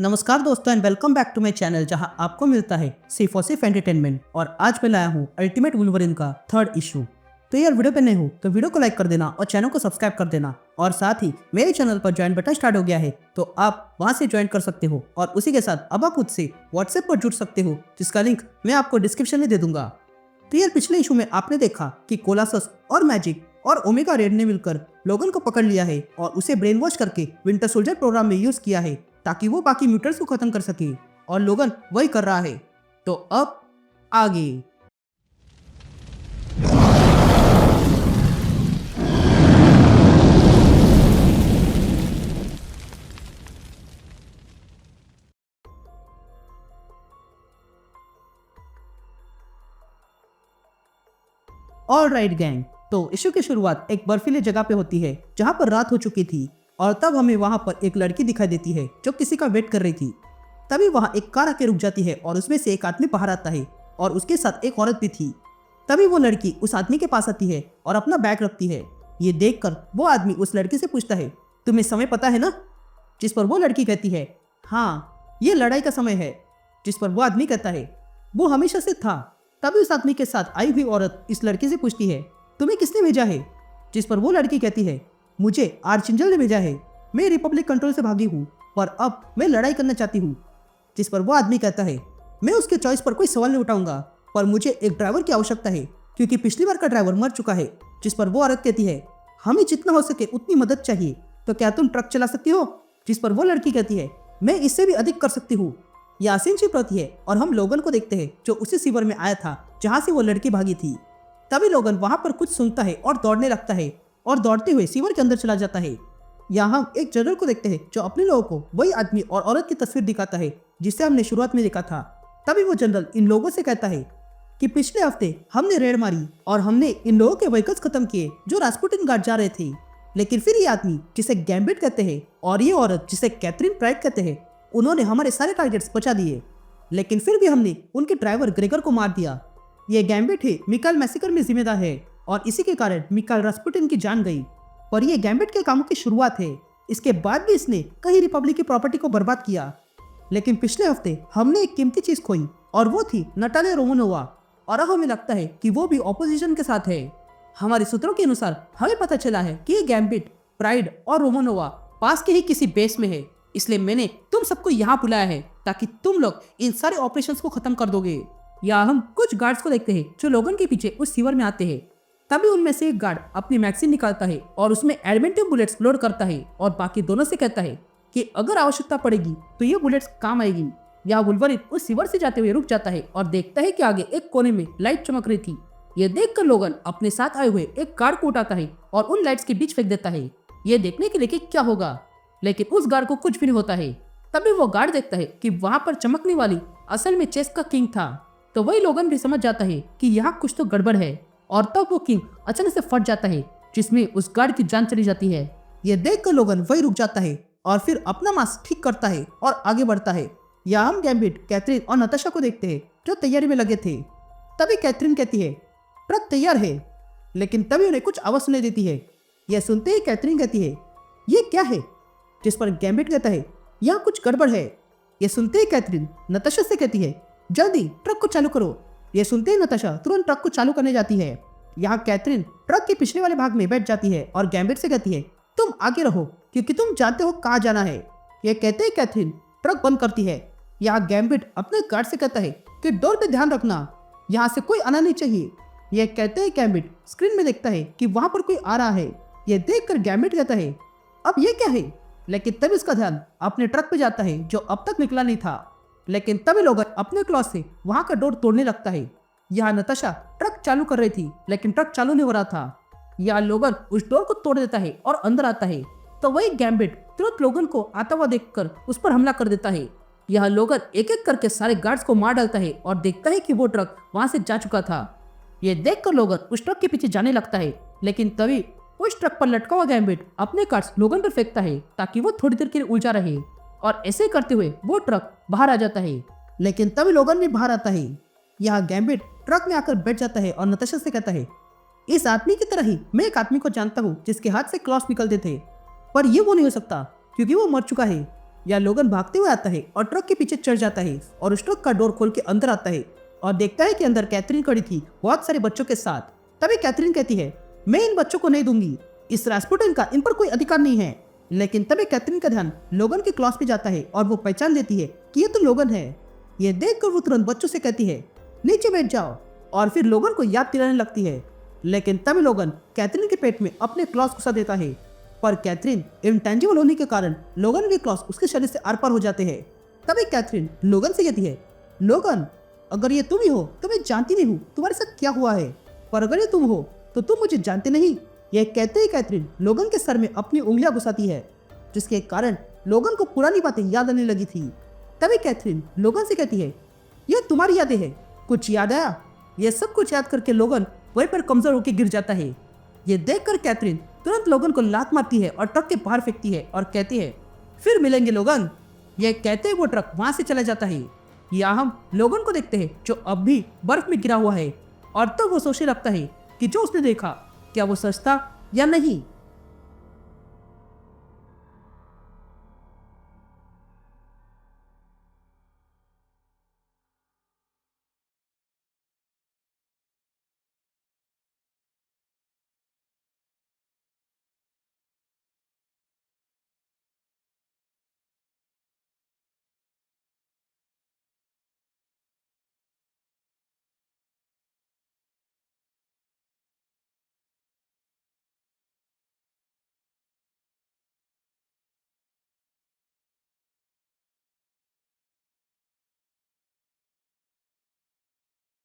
नमस्कार दोस्तों and welcome back to my channel जहां आपको मिलता है सिर्फ और सिर्फ एंटरटेनमेंट। और आज मैं लाया हूं अल्टीमेट वुल्वरीन का 3rd इशू। तो यार वीडियो पे नए हो तो वीडियो को लाइक कर देना और चैनल को सब्सक्राइब कर देना। और साथ ही मेरे चैनल पर ज्वाइन बटन स्टार्ट हो गया है तो आप वहां से ज्वाइन कर सकते हो और उसी के साथ अब आप मुझसे व्हाट्सएप पर जुड़ सकते हो जिसका लिंक मैं आपको डिस्क्रिप्शन में दे दूंगा। तो यार पिछले इशू में आपने देखा कि कोलासस और मैजिक और ओमेगा रेड ने मिलकर लोगन को पकड़ लिया है और उसे ब्रेन वॉश करके विंटर सोल्जर प्रोग्राम में यूज किया है ताकि वो बाकी म्यूटेंट्स को खत्म कर सके। और लोगन वही कर रहा है। तो अब आगे ऑलराइट गैंग, तो इशू की शुरुआत एक बर्फीली जगह पे होती है जहाँ पर रात हो चुकी थी और तब हमें वहाँ पर एक लड़की दिखाई देती है जो किसी का वेट कर रही थी। तभी वहाँ एक कार आके रुक जाती है और उसमें से एक आदमी बाहर आता है और उसके साथ एक औरत भी थी। तभी वो लड़की उस आदमी के पास आती है और अपना बैग रखती है। ये देखकर वो आदमी उस लड़की से पूछता है, तुम्हें समय पता है ना? जिस पर वो लड़की कहती है, हाँ ये लड़ाई का समय है। जिस पर वो आदमी कहता है, वो हमेशा से था। तभी उस आदमी के साथ आई हुई औरत इस लड़की से पूछती है, तुम्हें किसने भेजा है? जिस पर वो लड़की कहती है, मुझे आर्चेंजल ने भेजा है। मैं रिपब्लिक कंट्रोल से भागी हूँ पर अब मैं लड़ाई करना चाहती हूँ। जिस पर वो आदमी कहता है, मैं उसके चॉइस पर कोई सवाल नहीं उठाऊंगा पर मुझे एक ड्राइवर की आवश्यकता है क्योंकि पिछली बार का ड्राइवर मर चुका है। जिस पर वो औरत कहती है, हमें जितना हो सके उतनी मदद चाहिए, तो क्या तुम ट्रक चला सकती हो? जिस पर वो लड़की कहती है, मैं इससे भी अधिक कर सकती हूँ। यह आसिन शिप होती है और हम लोगन को देखते हैं जो उसी सीवर में आया था जहाँ से वो लड़की भागी थी। तभी लोगन वहाँ पर कुछ सुनता है और दौड़ने लगता है और दौड़ते हुए सीवर के अंदर चला जाता है। यहाँ हम एक जनरल को देखते हैं जो अपने लोगों को वही आदमी और औरत की तस्वीर दिखाता है जिसे हमने शुरुआत में देखा था। तभी वो जनरल इन लोगों से कहता है कि पिछले हफ्ते हमने रेड मारी और हमने इन लोगों के व्हीकल्स खत्म किए जो रास्पुटिन गार्ड जा रहे थे। लेकिन फिर ये आदमी जिसे गैम्बिट कहते हैं और ये औरत जिसे कैथरीन प्राइड कहते हैं, उन्होंने हमारे सारे टारगेट्स बचा दिए। लेकिन फिर भी हमने उनके ड्राइवर ग्रेगर को मार दिया। ये गैम्बिट है मिकाइल मैसेकर में जिम्मेदार है और इसी के कारण मिकाइल रास्पुटिन की जान गई। और ये गैम्बिट के कामों की शुरुआत है। इसके बाद भी इसने कई रिपब्लिक की प्रॉपर्टी को बर्बाद किया। लेकिन पिछले हफ्ते हमने एक कीमती चीज खोई और वो थी नटालिया रोमानोवा। और अब हमें लगता है कि वो भी ऑपोजिशन के साथ है। हमारे सूत्रों के अनुसार हमें पता चला है कि ये गैम्बिट, प्राइड और रोमानोवा पास के ही किसी बेस में है। इसलिए मैंने तुम सबको यहाँ बुलाया है ताकि तुम लोग इन सारे ऑपरेशंस को खत्म कर दोगे। या हम कुछ गार्ड्स को देखते हैं जो लोगन के पीछे उस सीवर में आते हैं। तभी उनमें से एक गार्ड अपनी मैगजीन निकालता है और उसमें एडमेंटिव बुलेट्स लोड करता है और बाकी दोनों से कहता है कि अगर आवश्यकता पड़ेगी तो ये बुलेट्स काम आएगी। या वुल्वरीन उस सीवर से जाते हुए रुक जाता है और देखता है कि आगे एक कोने में लाइट चमक रही थी। ये देखकर लोगन अपने साथ आए हुए एक गार्ड को उठाता है और उन लाइट्स के बीच फेंक देता है, ये देखने के लिए कि क्या होगा। लेकिन उस गार्ड को कुछ भी नहीं होता है। तभी वो गार्ड देखता है कि वहाँ पर चमकने वाली असल में चेस का किंग था। तो वही लोगन भी समझ जाता है कि यहाँ कुछ तो गड़बड़ है। और तब वो किंग अचानक से फट जाता है जिसमें उस गार्ड की जान चली जाती है। ये देखकर लोगन वही रुक जाता है और फिर अपना मास्क ठीक करता है और आगे बढ़ता है। या हम गैम्बिट, कैथरीन और नताशा को देखते हैं जो तैयारी में लगे थे। तभी कैथरीन कहती है, ट्रक तैयार है। लेकिन तभी उन्हें कुछ आवाज सुनाई देती है। यह सुनते ही कैथरीन कहती है, ये क्या है? जिस पर गैम्बिट कहता है, यहाँ कुछ गड़बड़ है। यह सुनते ही कैथरीन नताशा से कहती है, जल्दी ट्रक को चालू करो। यह सुनते ही नताशा तुरंत ट्रक को चालू करने जाती है। यहाँ कैथरीन ट्रक के पिछले वाले भाग में बैठ जाती है और गैम्बिट से कहती है, तुम आगे रहो क्योंकि तुम जानते हो कहाँ जाना है। यह कहते ही कैथरीन ट्रक बंद करती है। यहाँ गैम्बिट अपने गार्ड से कहता है कि डोर पे ध्यान रखना, यहाँ से कोई आना नहीं चाहिए। यह कहते ही गैम्बिट स्क्रीन में देखता है कि वहां पर कोई आ रहा है। यह देखकर गैम्बिट कहता है, अब ये क्या है? लेकिन तभी उसका ध्यान अपने ट्रक पे जाता है जो अब तक निकला नहीं था। लेकिन तभी लोग अपने क्लॉथ से वहां का डोर तोड़ने लगता है। यहाँ नताशा ट्रक चालू कर रही थी लेकिन ट्रक चालू नहीं हो रहा था। यहाँ लोगन उस डोर को तोड़ देता है और अंदर आता है। तो वही गैम्बिट तुरंत लोगन को आता हुआ देखकर उस पर हमला कर देता है। यह लोगन एक एक करके सारे गार्ड्स को मार डालता है और देखता है कि वो ट्रक वहां से जा चुका था। ये देखकर लोगन उस ट्रक के पीछे जाने लगता है। लेकिन तभी उस ट्रक पर लटका हुआ गैम्बिट अपने कार्ड्स लोगन पर फेंकता है ताकि वो थोड़ी देर के लिए उलझा रहे। और ऐसे करते हुए वो ट्रक बाहर आ जाता है। लेकिन तभी लोगन भी बाहर आता है। यहाँ गैम्बिट ट्रक में आकर बैठ जाता है और नताशा से कहता है, इस आदमी की तरह ही मैं एक आदमी को जानता हूँ जिसके हाथ से क्लॉथ निकलते थे, पर ये वो नहीं हो सकता क्योंकि वो मर चुका है। या लोगन भागते हुए आता है और ट्रक के पीछे चढ़ जाता है और उस ट्रक का डोर खोल के अंदर आता है और देखता है कि अंदर कैथरीन खड़ी थी बहुत सारे बच्चों के साथ। तभी कैथरीन कहती है, मैं इन बच्चों को नहीं दूंगी, इस रास्पुटिन का इन पर कोई अधिकार नहीं है। लेकिन तभी कैथरीन का ध्यान लोगन के क्लॉथ पे जाता है और वो पहचान लेती है कि ये तो लोगन है। ये देखकर वो तुरंत बच्चों से कहती है, नीचे बैठ जाओ, और फिर लोगन को याद दिलाने लगती है। लेकिन तभी लोगन कैथरीन के पेट में अपने क्लॉथ घुसा देता है, पर कैथरीन इंटेंजिबल होने के कारण लोगन के क्लॉथ उसके शरीर से आर पार हो जाते हैं। तभी कैथरीन लोगन से कहती है, लोगन, अगर ये तुम ही हो तो मैं जानती नहीं हूँ तुम्हारे साथ क्या हुआ है, पर अगर ये तुम हो तो तुम मुझे जानते नहीं। यह कहते ही कैथरीन लोगन के सर में अपनी उंगलियां घुसाती है, जिसके कारण लोगन को पुरानी बातें याद आने लगी थी। तभी कैथरीन लोगन से कहती है, यह तुम्हारी यादें हैं, कुछ याद आया? यह सब कुछ याद करके लोगन वहीं पर कमजोर होकर गिर जाता है। यह देखकर कैथरीन तुरंत लोगन को लात मारती है और ट्रक के बाहर फेंकती है और कहती है, फिर मिलेंगे लोगन। यह कहते ही वो ट्रक वहां से चला जाता है। यहाँ हम लोगन को देखते हैं जो अब भी बर्फ में गिरा हुआ है, और तब वो सोचने लगता है कि जो उसने देखा क्या वो सच था या नहीं।